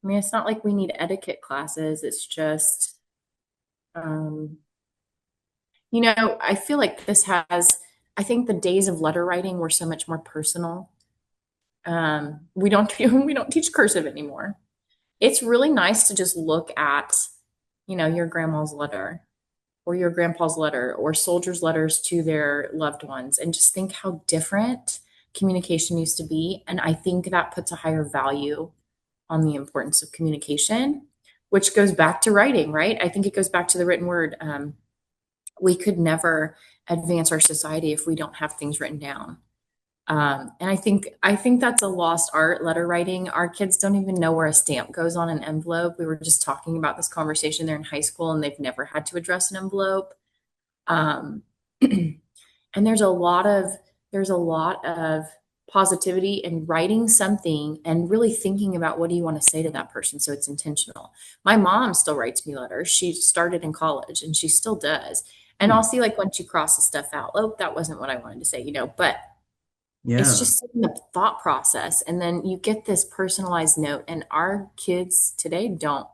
I mean, it's not like we need etiquette classes. It's just, um, I feel like I think the days of letter writing were so much more personal. We don't we don't teach cursive anymore. It's really nice to just look at, your grandma's letter or your grandpa's letter or soldiers' letters to their loved ones and just think how different communication used to be. And I think that puts a higher value on the importance of communication, which goes back to writing, right? I think it goes back to the written word. We could never advance our society if we don't have things written down. And I think that's a lost art, letter writing. Our kids don't even know where a stamp goes on an envelope. We were just talking about this conversation. They're in high school and they've never had to address an envelope. Um, and there's a lot of positivity in writing something and really thinking about what do you want to say to that person so it's intentional. My mom still writes me letters. She started in college and she still does. And Hmm. I'll see like when she crosses stuff out, oh, that wasn't what I wanted to say, but it's Yeah. just in the thought process. And then you get this personalized note, and our kids today don't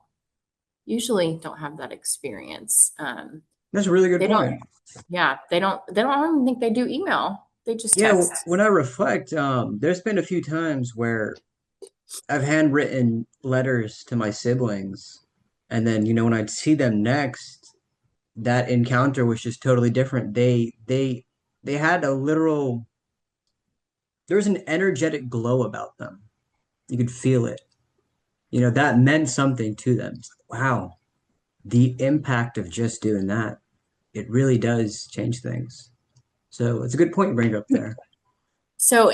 have that experience. That's a really good They don't, point. yeah, they don't even think they do email. They just Yeah, text. when I reflect, there's been a few times where I've handwritten letters to my siblings, and then, when I'd see them next, that encounter was just totally different. They had a literal there was an energetic glow about them. You could feel it. That meant something to them. It's like, wow, the impact of just doing that, it really does change things. So it's a good point you bring up there. So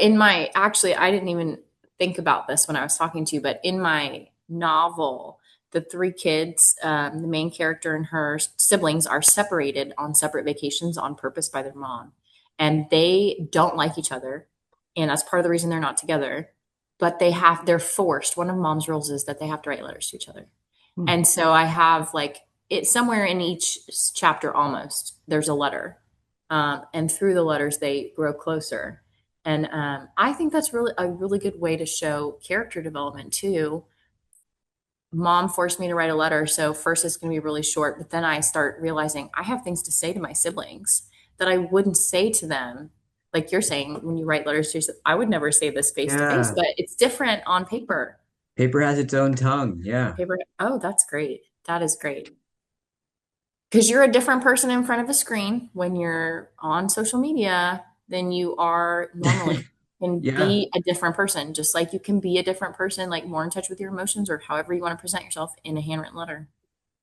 actually, I didn't even think about this when I was talking to you, but in my novel, the three kids, the main character and her siblings are separated on separate vacations on purpose by their mom. And they don't like each other. And that's part of the reason they're not together. But they're forced. One of mom's rules is that they have to write letters to each other. Hmm. And so I have like it somewhere in each chapter almost, there's a letter. And through the letters, they grow closer. And I think that's really a really good way to show character development too. Mom forced me to write a letter, so first it's going to be really short, but then I start realizing I have things to say to my siblings that I wouldn't say to them. Like you're saying, when you write letters to yourself, I would never say this face to face, Yeah. but it's different on paper. Paper has its own tongue. Yeah. Paper, oh, that's great. That is great. Because you're a different person in front of a screen when you're on social media than you are normally. And Yeah. be a different person, just like you can be a different person, like more in touch with your emotions or however you want to present yourself in a handwritten letter.